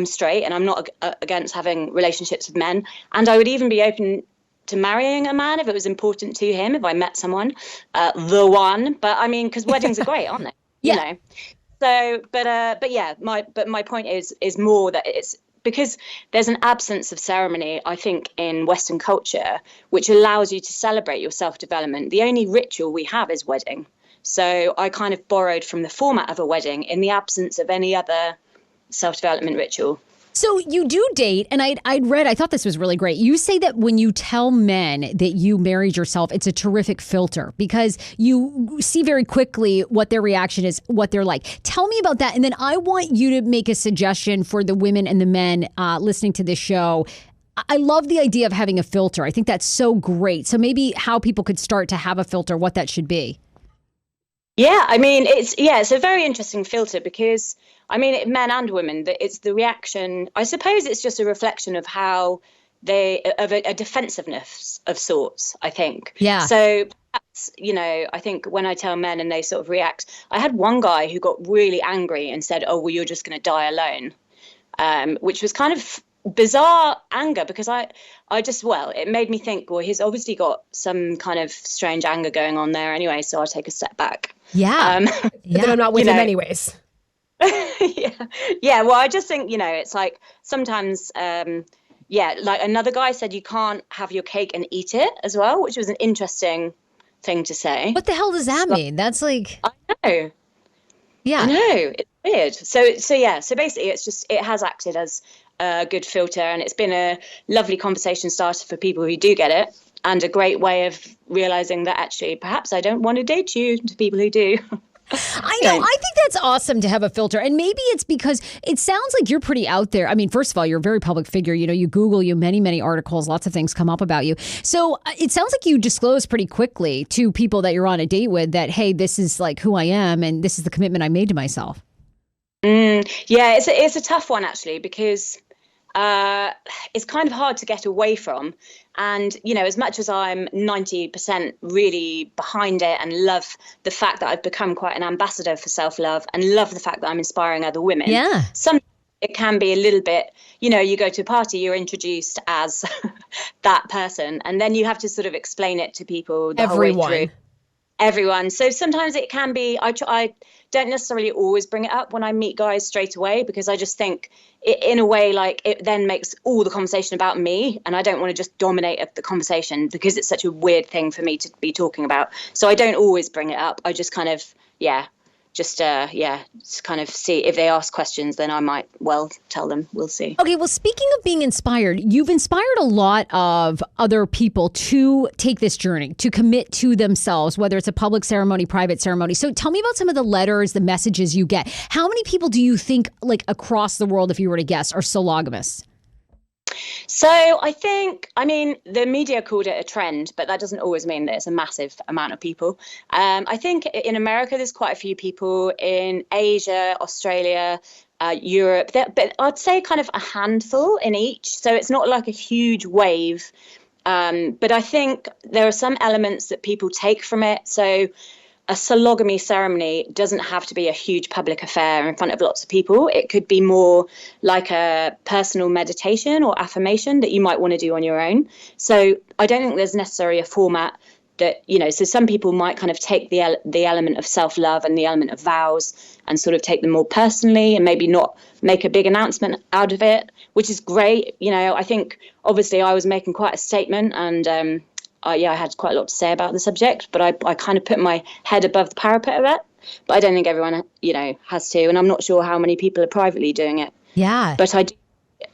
straight, and I'm not against having relationships with men. And I would even be open to marrying a man if it was important to him, if I met someone, the one. But I mean, because weddings are great, aren't they? Yeah. So, my point is more that it's because there's an absence of ceremony, I think, in Western culture, which allows you to celebrate your self-development. The only ritual we have is wedding. So I kind of borrowed from the format of a wedding in the absence of any other self-development ritual. So you do date, and I'd read, I thought this was really great. You say that when you tell men that you married yourself, it's a terrific filter because you see very quickly what their reaction is, what they're like. Tell me about that. And then I want you to make a suggestion for the women and the men listening to this show. I love the idea of having a filter. I think that's so great. So maybe how people could start to have a filter, what that should be. Yeah, I mean, it's a very interesting filter because, I mean, men and women, it's the reaction. I suppose it's just a reflection of how of a defensiveness of sorts, I think. Yeah. So, perhaps, I think when I tell men and they sort of react, I had one guy who got really angry and said, oh, well, you're just going to die alone, which was kind of bizarre anger because it made me think, well, he's obviously got some kind of strange anger going on there anyway, so I'll take a step back. Yeah. Then I'm not with him anyways. Yeah. Well, I just think, it's like sometimes, like another guy said, you can't have your cake and eat it as well, which was an interesting thing to say. What the hell does that mean? That's like, I know. Yeah. I know. It's weird. So basically it has acted as a good filter, and it's been a lovely conversation starter for people who do get it, and a great way of realizing that actually perhaps I don't want to date you, to people who do. I know. I think that's awesome to have a filter. And maybe it's because it sounds like you're pretty out there. I mean, first of all, you're a very public figure. You Google you, many, many articles, lots of things come up about you. So it sounds like you disclose pretty quickly to people that you're on a date with that, hey, this is like who I am and this is the commitment I made to myself. Yeah, it's a tough one, actually, because it's kind of hard to get away from. And, as much as I'm 90% really behind it and love the fact that I've become quite an ambassador for self-love and love the fact that I'm inspiring other women. Yeah. Sometimes it can be a little bit, you go to a party, you're introduced as that person, and then you have to sort of explain it to people the whole way through. Everyone. So sometimes it can be, I don't necessarily always bring it up when I meet guys straight away, because I just think in a way, like, it then makes all the conversation about me, and I don't want to just dominate the conversation because it's such a weird thing for me to be talking about. So I don't always bring it up. I just kind of, just kind of see if they ask questions, then I might tell them. We'll see. Okay, well, speaking of being inspired, you've inspired a lot of other people to take this journey, to commit to themselves, whether it's a public ceremony, private ceremony. So tell me about some of the letters, the messages you get. How many people do you think, like, across the world, if you were to guess, are sologamists? So I think, the media called it a trend, but that doesn't always mean that it's a massive amount of people. I think in America, there's quite a few people, in Asia, Australia, Europe, but I'd say kind of a handful in each. So it's not like a huge wave. But I think there are some elements that people take from it. So a sologamy ceremony doesn't have to be a huge public affair in front of lots of people. It could be more like a personal meditation or affirmation that you might want to do on your own. So I don't think there's necessarily a format that, so some people might kind of take the element of self-love and the element of vows and sort of take them more personally and maybe not make a big announcement out of it, which is great. I think obviously I was making quite a statement, and I had quite a lot to say about the subject, but I kind of put my head above the parapet of it. But I don't think everyone, has to. And I'm not sure how many people are privately doing it. Yeah. But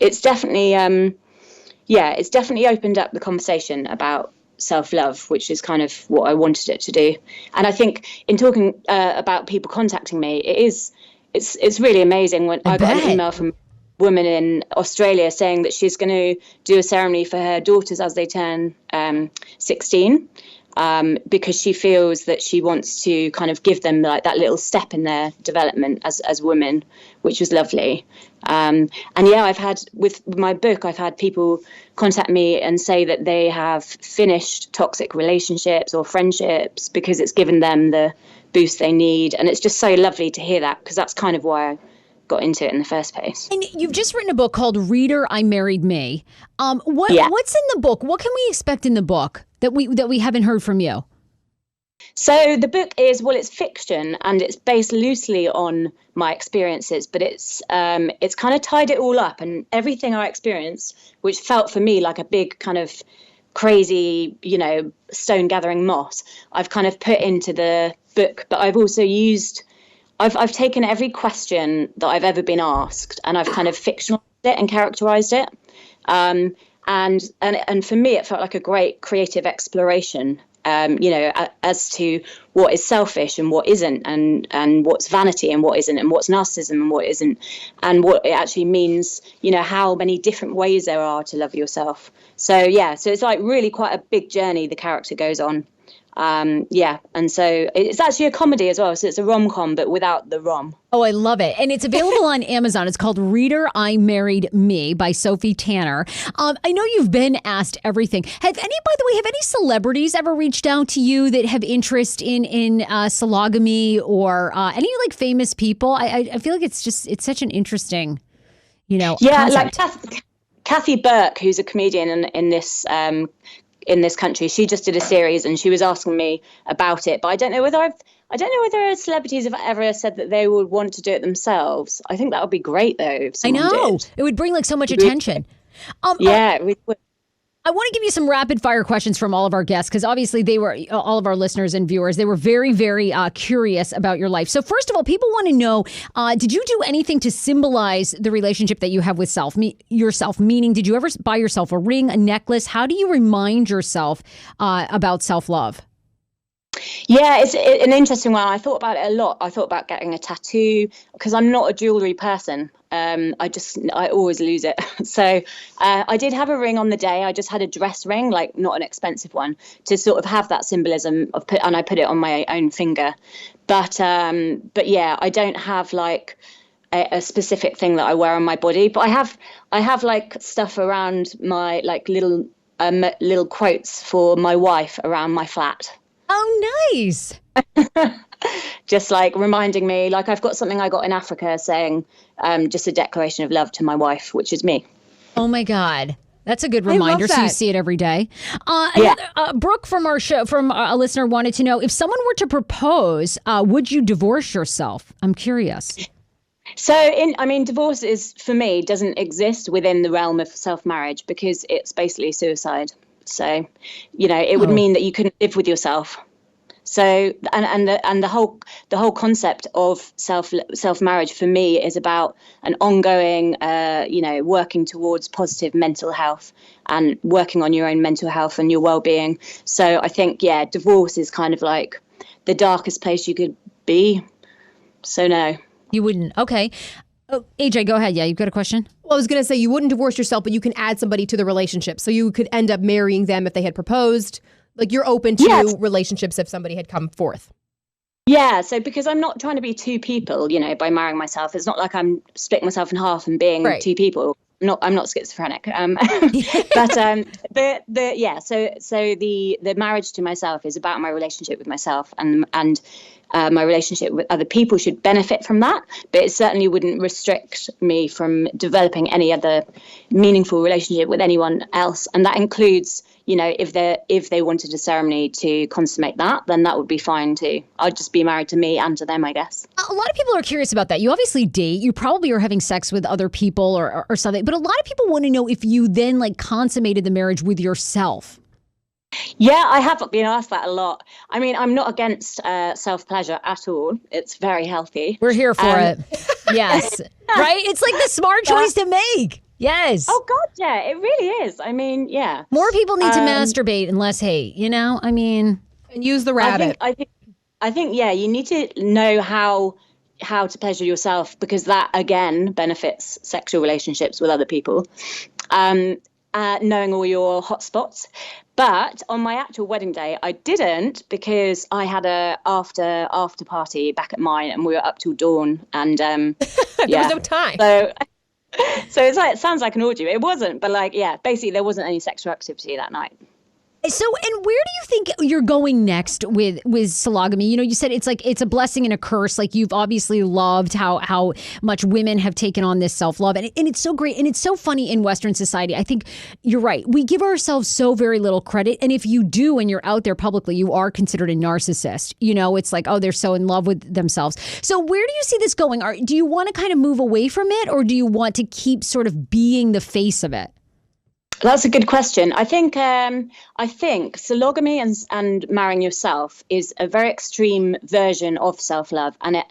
it's definitely, it's definitely opened up the conversation about self-love, which is kind of what I wanted it to do. And I think in talking about people contacting me, it's really amazing when I got an email from a woman in Australia saying that she's going to do a ceremony for her daughters as they turn 16, because she feels that she wants to kind of give them like that little step in their development as women, which was lovely. And I've had, with my book, I've had people contact me and say that they have finished toxic relationships or friendships because it's given them the boost they need. And it's just so lovely to hear that, because that's kind of why I got into it in the first place. And you've just written a book called Reader, I Married Me. What's in the book? What can we expect in the book that we haven't heard from you? So the book is, it's fiction, and it's based loosely on my experiences, but it's kind of tied it all up, and everything I experienced, which felt for me like a big kind of crazy, stone gathering moss, I've kind of put into the book. But I've also used, I've taken every question that I've ever been asked, and I've kind of fictionalized it and characterized it. And for me, it felt like a great creative exploration, as to what is selfish and what isn't, and what's vanity and what isn't, and what's narcissism and what isn't, and what it actually means, how many different ways there are to love yourself. So it's like really quite a big journey the character goes on. And so it's actually a comedy as well. So it's a rom-com, but without the rom. Oh, I love it. And it's available on Amazon. It's called Reader, I Married Me by Sophie Tanner. I know you've been asked everything. By the way, have any celebrities ever reached out to you that have interest in sologamy, or any like famous people? I feel like it's such an interesting, concept. Like Kathy Burke, who's a comedian in this country, she just did a series and she was asking me about it, but I don't know whether celebrities have ever said that they would want to do it themselves. I think that would be great though. If I know did. It would bring like so much attention. We would. I want to give you some rapid fire questions from all of our guests, because obviously all of our listeners and viewers, they were very, very curious about your life. So first of all, people want to know, did you do anything to symbolize the relationship that you have with yourself? Meaning, did you ever buy yourself a ring, a necklace? How do you remind yourself about self-love? Yeah, it's an interesting one. I thought about it a lot. I thought about getting a tattoo because I'm not a jewelry person. I always lose it. So I did have a ring on the day. I just had a dress ring, like not an expensive one, to sort of have that symbolism and I put it on my own finger. But yeah, I don't have like a specific thing that I wear on my body. But I have like stuff around my like little quotes for my wife around my flat. Oh, nice. Just like reminding me, like I've got something I got in Africa saying just a declaration of love to my wife, which is me. Oh, my God. That's a good reminder. So you see it every day. Brooke from our show, from a listener, wanted to know, if someone were to propose, would you divorce yourself? I'm curious. So, divorce for me, doesn't exist within the realm of self-marriage because it's basically suicide. So, it would mean that you couldn't live with yourself. So, and the whole concept of self-marriage for me is about an ongoing, working towards positive mental health and working on your own mental health and your well-being. So I think, divorce is kind of like the darkest place you could be. So no. You wouldn't. Okay. Oh, AJ, go ahead. Yeah, you've got a question? Well, I was going to say you wouldn't divorce yourself, but you can add somebody to the relationship. So you could end up marrying them if they had proposed. Like you're open to relationships if somebody had come forth. Yeah. So because I'm not trying to be two people, by marrying myself, it's not like I'm splitting myself in half and being two people. I'm not schizophrenic. But the marriage to myself is about my relationship with myself, and my relationship with other people should benefit from that, but it certainly wouldn't restrict me from developing any other meaningful relationship with anyone else. And that includes, if they wanted a ceremony to consummate that, then that would be fine too. I'd just be married to me and to them, I guess. A lot of people are curious about that. You obviously date. You probably are having sex with other people or something. But a lot of people want to know if you then consummated the marriage with yourself. Yeah, I have been asked that a lot. I mean, I'm not against self-pleasure at all. It's very healthy. We're here for it. Yes. Right? It's like the smart choice to make. Yes. Oh, God, yeah. It really is. I mean, yeah. More people need to masturbate and less hate, And use the rabbit. I think, you need to know how to pleasure yourself, because that, again, benefits sexual relationships with other people. Knowing all your hot spots. But on my actual wedding day, I didn't, because I had a after party back at mine and we were up till dawn. And there was no time. So it's like, it sounds like an orgy. It wasn't, but basically there wasn't any sexual activity that night. So, and where do you think you're going next with sologamy? You said it's a blessing and a curse. Like, you've obviously loved how much women have taken on this self-love. And it's so great. And it's so funny in Western society. I think you're right. We give ourselves so very little credit. And if you do, and you're out there publicly, you are considered a narcissist. It's like, oh, they're so in love with themselves. So where do you see this going? Do you want to kind of move away from it, or do you want to keep sort of being the face of it? That's a good question. I think sologamy and marrying yourself is a very extreme version of self-love, and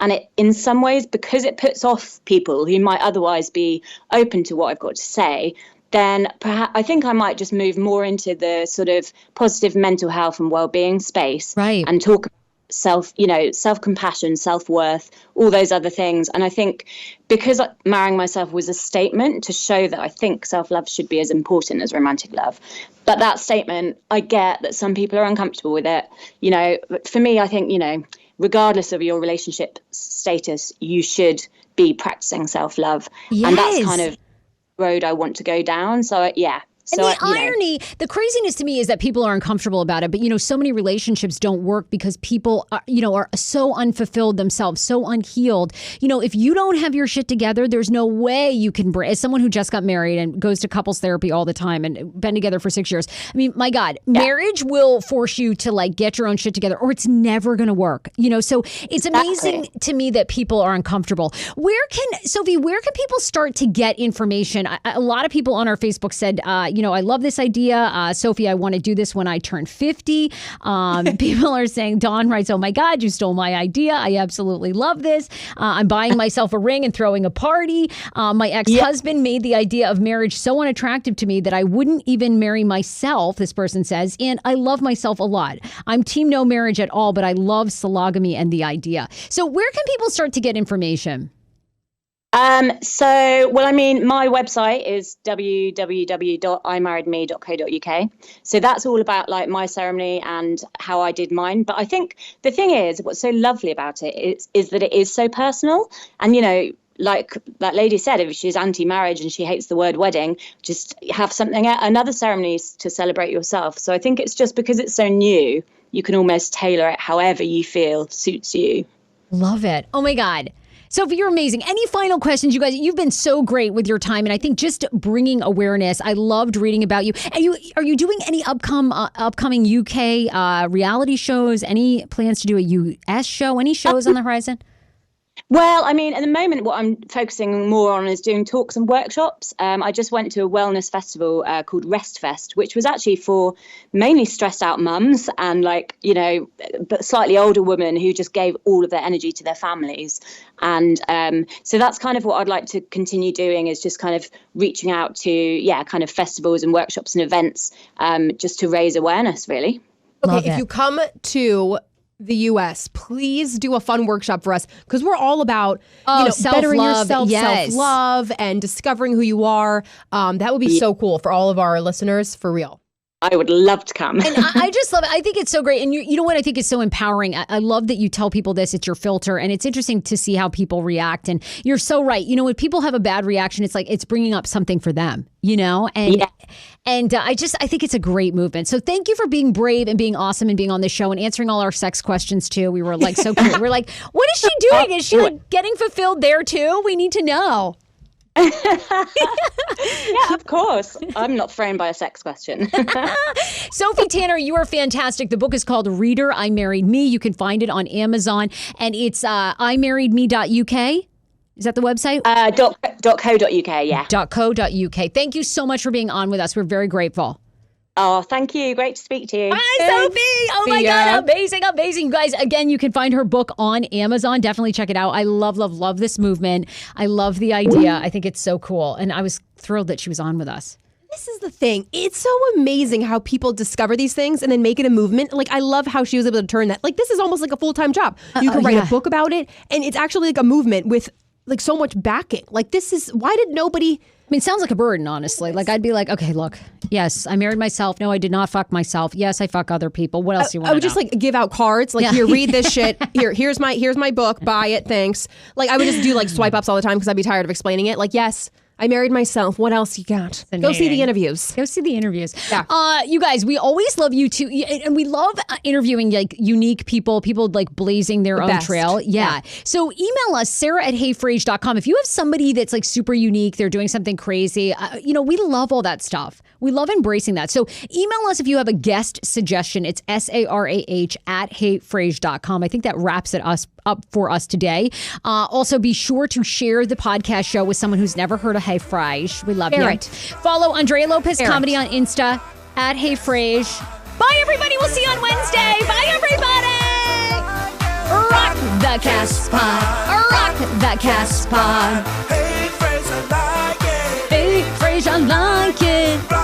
And it, in some ways, because it puts off people who might otherwise be open to what I've got to say, then perhaps I think I might just move more into the sort of positive mental health and well-being space, and talk self-compassion, self-worth, all those other things. And I think because marrying myself was a statement to show that I think self-love should be as important as romantic love. But that statement, I get that some people are uncomfortable with it. You know, for me, I think, you know, regardless of your relationship status, you should be practicing self-love. Yes. And that's kind of the road I want to go down. So, yeah. And the irony, the craziness to me is that people are uncomfortable about it. But, you know, so many relationships don't work because people, are, you know, are so unfulfilled themselves, so unhealed. You know, if you don't have your shit together, there's no way you can, as someone who just got married and goes to couples therapy all the time and been together for 6 years. I mean, my God, marriage will force you to like get your own shit together or it's never going to work. You know, so it's amazing to me that people are uncomfortable. Sophie, where can people start to get information? A lot of people on our Facebook said, you know, I love this idea. Sophie, I want to do this when I turn 50. People are saying, Dawn writes, oh my God, you stole my idea. I absolutely love this. I'm buying myself a ring and throwing a party. My ex-husband made the idea of marriage so unattractive to me that I wouldn't even marry myself, this person says, and I love myself a lot. I'm team no marriage at all, but I love sologamy and the idea. So where can people start to get information? My website is www.imarriedme.co.uk. So that's all about like my ceremony and how I did mine. But I think the thing is, what's so lovely about it is that it is so personal. And, you know, like that lady said, if she's anti-marriage and she hates the word wedding, just have another ceremony to celebrate yourself. So I think it's just because it's so new, you can almost tailor it however you feel suits you. Love it. Oh my God. Sophie, you're amazing. Any final questions, you guys? You've been so great with your time, and I think just bringing awareness. I loved reading about you. And are you doing any upcoming UK reality shows? Any plans to do a US show? Any shows on the horizon? Well, I mean, at the moment, what I'm focusing more on is doing talks and workshops. I just went to a wellness festival called Rest Fest, which was actually for mainly stressed out mums and like, you know, but slightly older women who just gave all of their energy to their families. And so that's kind of what I'd like to continue doing, is just kind of reaching out to, kind of festivals and workshops and events just to raise awareness, really. Okay, if you come to the US, please do a fun workshop for us, because we're all about bettering yourself, self-love, and discovering who you are. That would be so cool for all of our listeners, for real. I would love to come. And I just love it. I think it's so great. And you know what I think is so empowering? I love that you tell people this. It's your filter. And it's interesting to see how people react. And you're so right. You know, when people have a bad reaction, it's like it's bringing up something for them, you know? And I think it's a great movement. So thank you for being brave and being awesome and being on the show and answering all our sex questions too. We were like so cute. We're like, what is she doing? Is she like getting fulfilled there too? We need to know. Yeah, of course. I'm not thrown by a sex question. Sophie Tanner, you are fantastic. The book is called Reader, I Married Me. You can find it on Amazon, and it's imarriedme.uk. Is that the website? .co.uk, yeah. .co.uk. Thank you so much for being on with us. We're very grateful. Oh, thank you. Great to speak to you. Hi, Sophie. Oh, my God. Amazing, amazing. You guys, again, you can find her book on Amazon. Definitely check it out. I love this movement. I love the idea. I think it's so cool. And I was thrilled that she was on with us. This is the thing. It's so amazing how people discover these things and then make it a movement. Like, I love how she was able to turn that. Like, this is almost like a full-time job. You can write a book about it, and it's actually like a movement with like so much backing. Like, this is, why did nobody... I mean, it sounds like a burden, honestly. Like, I'd be like, okay, look, yes, I married myself. No, I did not fuck myself. Yes, I fuck other people. What else do you want? I would just like give out cards. Like, here, read this shit. Here's my book. Buy it. Thanks. Like, I would just do like swipe ups all the time because I'd be tired of explaining it. Like, yes, I married myself. What else you got? Go see the interviews. Go see the interviews. Yeah. You guys, we always love you too. And we love interviewing like unique people like blazing their own trail. Yeah. So email us, sarah@heyfrase.com. If you have somebody that's like super unique, they're doing something crazy, we love all that stuff. We love embracing that. So email us if you have a guest suggestion. It's sarah@heyfrase.com. I think that wraps it up for us today. Also, be sure to share the podcast show with someone who's never heard of Hey Frase. We love you. Follow Andrea Lopez Comedy on Insta @HeyFrase. Bye, everybody. We'll see you on Wednesday. Bye, everybody. Rock the that cast pod. Rock that cast pod. Hey, Fraser, like it. Hey, Fraser, like it.